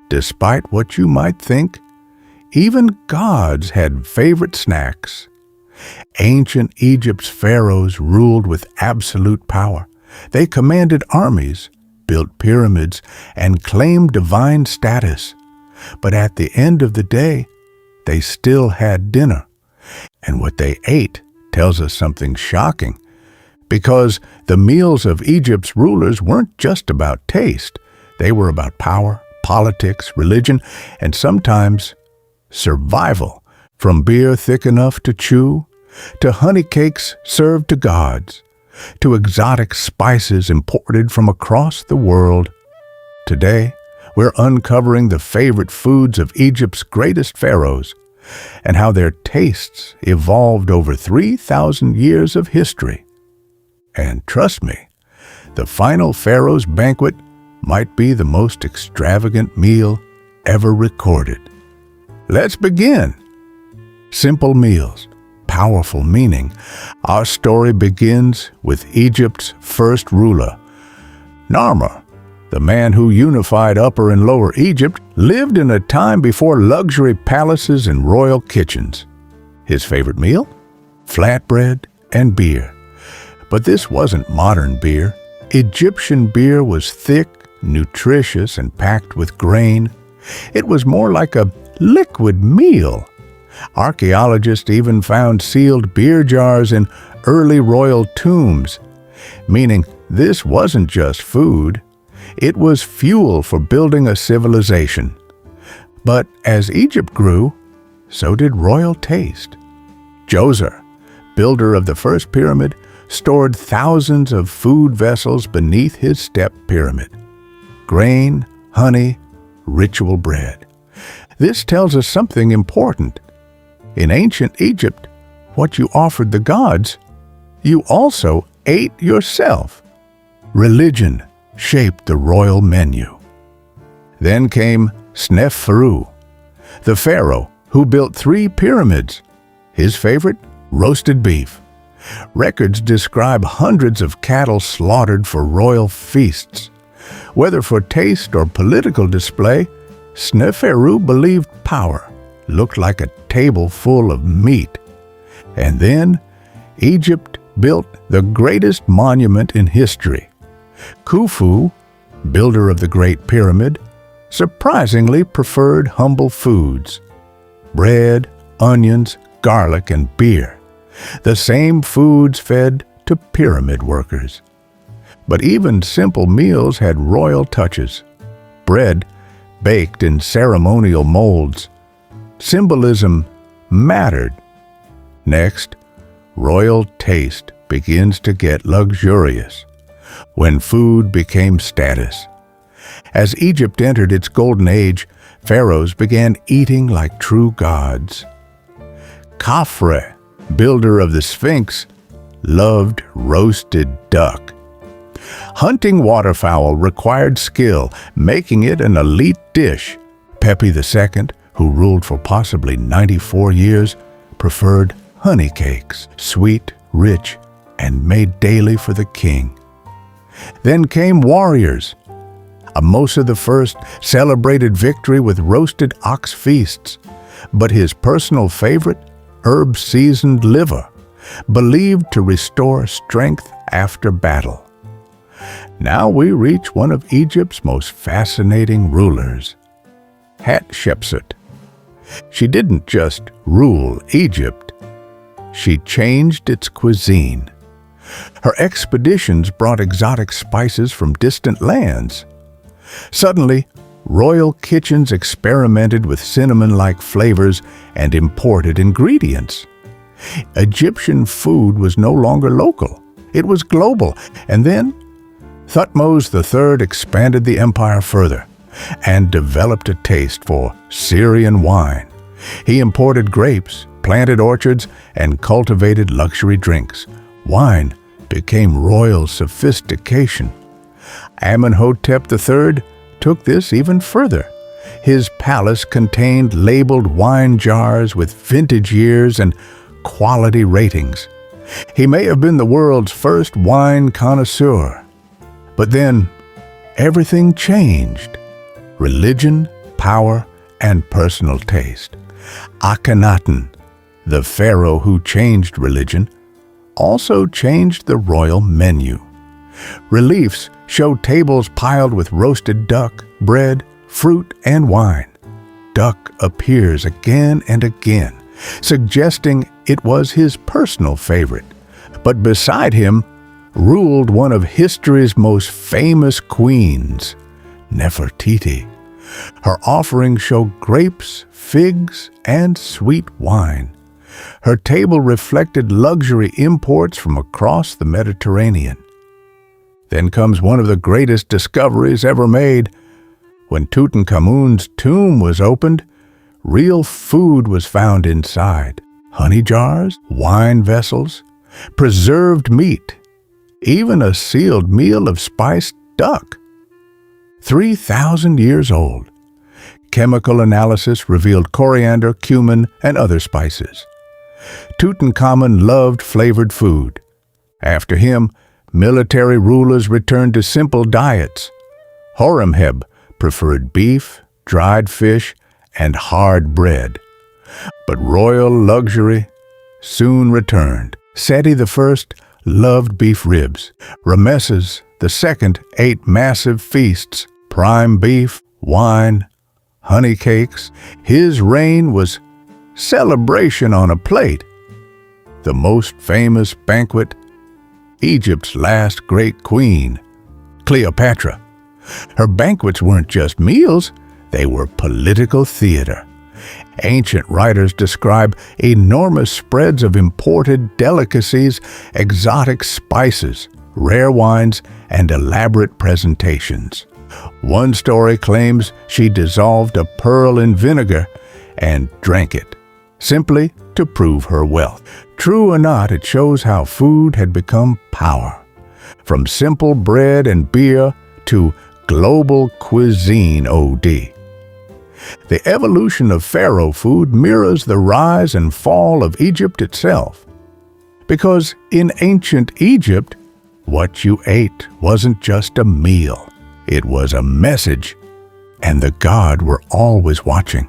despite what you might think, even gods had favorite snacks. Ancient Egypt's pharaohs ruled with absolute power. They commanded armies, built pyramids, and claimed divine status. But at the end of the day, they still had dinner. And what they ate tells us something shocking, because the meals of Egypt's rulers weren't just about taste. They were about power, politics, religion, and sometimes survival, from beer thick enough to chew, to honey cakes served to gods, to exotic spices imported from across the world. Today, we're uncovering the favorite foods of Egypt's greatest pharaohs and how their tastes evolved over 3,000 years of history. And trust me, the final pharaoh's banquet might be the most extravagant meal ever recorded. Let's begin. Simple meals, powerful meaning. Our story begins with Egypt's first ruler. Narmer, the man who unified Upper and Lower Egypt, lived in a time before luxury palaces and royal kitchens. His favorite meal? Flatbread and beer. But this wasn't modern beer. Egyptian beer was thick, nutritious, and packed with grain. It was more like a liquid meal. Archaeologists even found sealed beer jars in early royal tombs, meaning this wasn't just food. It was fuel for building a civilization. But as Egypt grew, so did royal taste. Djoser, builder of the first pyramid, stored thousands of food vessels beneath his step pyramid. Grain, honey, ritual bread. This tells us something important. In ancient Egypt, what you offered the gods, you also ate yourself. Religion shaped the royal menu. Then came Pharaoh, the pharaoh who built 3 pyramids. His favorite? Roasted beef. Records describe hundreds of cattle slaughtered for royal feasts. Whether for taste or political display, Pharaoh believed power looked like a table full of meat. And then Egypt built the greatest monument in history. Khufu, builder of the Great Pyramid, surprisingly preferred humble foods: bread, onions, garlic, and beer. The same foods fed to pyramid workers. But even simple meals had royal touches. Bread baked in ceremonial molds. Symbolism mattered. Next, royal taste begins to get luxurious when food became status. As Egypt entered its golden age, pharaohs began eating like true gods. Khafre, builder of the Sphinx, loved roasted duck. Hunting waterfowl required skill, making it an elite dish. Pepi II, who ruled for possibly 94 years, preferred honey cakes, sweet, rich, and made daily for the king. Then came warriors. Moses I celebrated victory with roasted ox feasts, but his personal favorite, herb-seasoned liver, believed to restore strength after battle. Now we reach one of Egypt's most fascinating rulers, Hatshepsut. She didn't just rule Egypt, she changed its cuisine. Her expeditions brought exotic spices from distant lands. Suddenly, royal kitchens experimented with cinnamon-like flavors and imported ingredients. Egyptian food was no longer local, it was global. And then, Thutmose III expanded the empire further and developed a taste for Syrian wine. He imported grapes, planted orchards, and cultivated luxury drinks. Wine became royal sophistication. Amenhotep III took this even further. His palace contained labeled wine jars with vintage years and quality ratings. He may have been the world's first wine connoisseur. But then, everything changed. Religion, power and personal taste. Akhenaten, the pharaoh who changed religion, also changed the royal menu. Reliefs show tables piled with roasted duck, bread, fruit, and wine. Duck appears again and again, suggesting it was his personal favorite. But beside him ruled one of history's most famous queens, Nefertiti. Her offerings show grapes, figs, and sweet wine. Her table reflected luxury imports from across the Mediterranean. Then comes one of the greatest discoveries ever made. When Tutankhamun's tomb was opened, real food was found inside. Honey jars, wine vessels, preserved meat, even a sealed meal of spiced duck. 3,000 years old. Chemical analysis revealed coriander, cumin, and other spices. Tutankhamun loved flavored food. After him, military rulers returned to simple diets. Horemheb preferred beef, dried fish, and hard bread. But royal luxury soon returned. Seti I loved beef ribs. Ramses II ate massive feasts, prime beef, wine, honey cakes. His reign was celebration on a plate. The most famous banquet, Egypt's last great queen, Cleopatra. Her banquets weren't just meals, they were political theater. Ancient writers describe enormous spreads of imported delicacies, exotic spices, rare wines, and elaborate presentations. One story claims she dissolved a pearl in vinegar and drank it, simply to prove her wealth. True or not, it shows how food had become power. From simple bread and beer to global cuisine OD. The evolution of pharaoh food mirrors the rise and fall of Egypt itself. Because in ancient Egypt, what you ate wasn't just a meal. It was a message, and the gods were always watching.